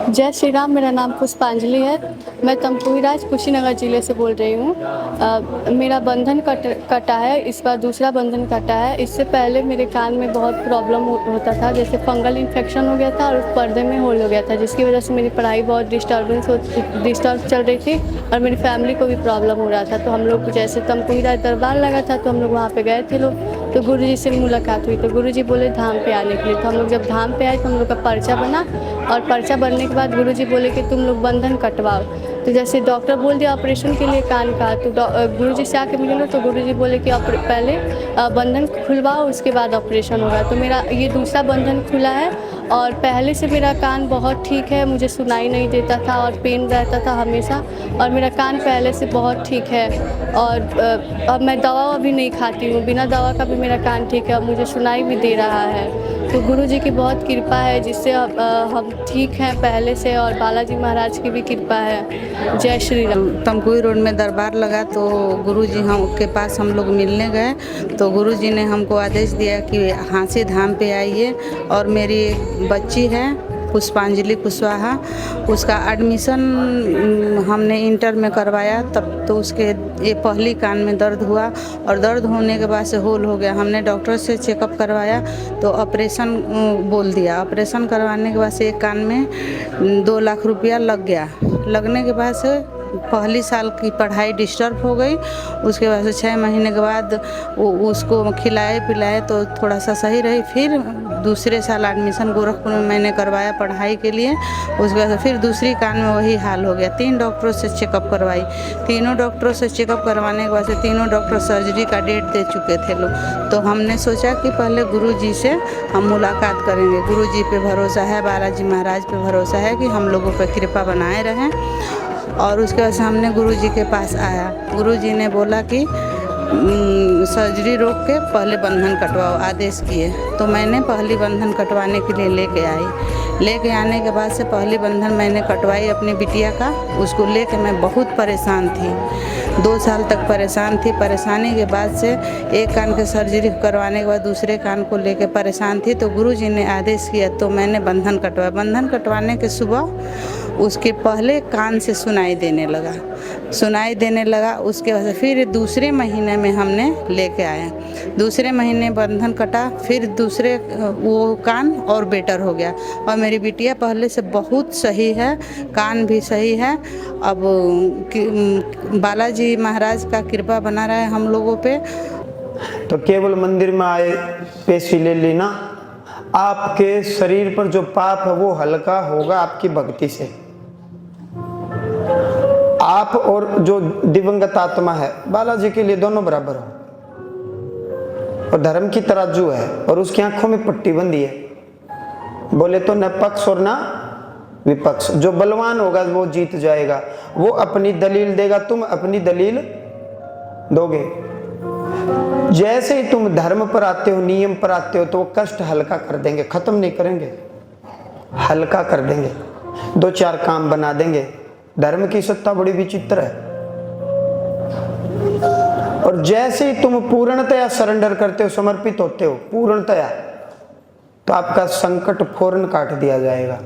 जय श्री राम। मेरा नाम पुष्पांजलि है। मैं तमकुही राज कुशीनगर ज़िले से बोल रही हूँ। मेरा बंधन कटा है, इस बार दूसरा बंधन कटा है। इससे पहले मेरे कान में बहुत प्रॉब्लम होता था, जैसे फंगल इन्फेक्शन हो गया था और उस पर्दे में होल हो गया था, जिसकी वजह से मेरी पढ़ाई बहुत डिस्टर्ब चल रही थी और मेरी फैमिली को भी प्रॉब्लम हो रहा था। तो हम लोग जैसे तमकुही राज दरबार लगा था तो हम लोग वहाँ पे गए थे लोग, तो गुरुजी से मुलाकात हुई। तो गुरुजी बोले धाम पे आने के लिए। तो हम लोग जब धाम पे आए तो हम लोग का पर्चा बना और पर्चा बनने के बाद गुरुजी बोले कि तुम लोग बंधन कटवाओ। तो जैसे डॉक्टर बोल दिया ऑपरेशन के लिए कान का, तो गुरुजी से आके मिले लो तो गुरुजी बोले कि पहले बंधन खुलवाओ, उसके बाद ऑपरेशन होगा। तो मेरा ये दूसरा बंधन खुला है और पहले से मेरा कान बहुत ठीक है, मुझे सुनाई नहीं देता था और पेन रहता था हमेशा, और मेरा कान पहले से बहुत ठीक है। और अब मैं दवा भी नहीं खाती हूँ, बिना दवा का भी मेरा कान ठीक है, अब मुझे सुनाई भी दे रहा है। तो गुरुजी की बहुत कृपा है जिससे हम ठीक हैं पहले से, और बालाजी महाराज की भी कृपा है। जय श्री राम। तमकुही रोड में दरबार लगा तो गुरुजी हम के पास हम लोग मिलने गए, तो गुरुजी ने हमको आदेश दिया कि हांसी धाम पे आइए। और मेरी एक बच्ची है पुष्पांजलि कुशवाहा, उसका एडमिशन हमने इंटर में करवाया, तब तो उसके ये पहली कान में दर्द हुआ और दर्द होने के बाद से होल हो गया। हमने डॉक्टर से चेकअप करवाया तो ऑपरेशन बोल दिया। ऑपरेशन करवाने के बाद से एक कान में 2 लाख रुपया लग गया। लगने के बाद से पहली साल की पढ़ाई डिस्टर्ब हो गई। उसके बाद से 6 महीने के बाद उसको खिलाए पिलाए तो थोड़ा सा सही रही। फिर दूसरे साल एडमिशन गोरखपुर में मैंने करवाया पढ़ाई के लिए। उसके बाद फिर दूसरी कान में वही हाल हो गया। 3 डॉक्टरों से चेकअप करवाई। तीनों डॉक्टरों से चेकअप करवाने के बाद से तीनों डॉक्टर सर्जरी का डेट दे चुके थे लोग। तो हमने सोचा कि पहले गुरुजी से हम मुलाकात करेंगे। गुरुजी पे भरोसा है, बालाजी महाराज पे भरोसा है कि हम लोगों पर कृपा बनाए रहें। और उसके बाद हमने गुरुजी के पास आया। गुरुजी ने बोला कि सर्जरी रोक के पहले बंधन कटवाओ, आदेश किए। तो मैंने पहली बंधन कटवाने के लिए लेके आई। लेके आने के बाद से पहली बंधन मैंने कटवाई अपनी बिटिया का। उसको लेके मैं बहुत परेशान थी, 2 साल तक परेशान थी। परेशानी के बाद से एक कान के सर्जरी करवाने के बाद दूसरे कान को लेके परेशान थी। तो गुरुजी ने आदेश किया तो मैंने बंधन कटवाया। बंधन कटवाने के सुबह उसके पहले कान से सुनाई देने लगा। उसके बाद फिर दूसरे महीने में हमने लेके आए। दूसरे महीने बंधन कटा, फिर दूसरे वो कान और बेटर हो गया। और मेरी बिटिया पहले से बहुत सही है, कान भी सही है। अब बालाजी महाराज का कृपा बना रहा है हम लोगों पे। तो केवल मंदिर में आए, पेशी ले लेना, आपके शरीर पर जो पाप है वो हल्का होगा आपकी भक्ति से। आप और जो दिवंगत आत्मा है बालाजी के लिए दोनों बराबर हो। और धर्म की तराजू है और उसकी आंखों में पट्टी बंधी है। बोले तो न पक्ष और न विपक्ष। जो बलवान होगा वो जीत जाएगा, वो अपनी दलील देगा, तुम अपनी दलील दोगे। जैसे ही तुम धर्म पर आते हो, नियम पर आते हो, तो वो कष्ट हल्का कर देंगे, खत्म नहीं करेंगे, हल्का कर देंगे, 2-4 काम बना देंगे। धर्म की सत्ता बड़ी विचित्र है। और जैसे ही तुम पूर्णतया सरेंडर करते हो, समर्पित होते हो पूर्णतया, तो आपका संकट फौरन काट दिया जाएगा।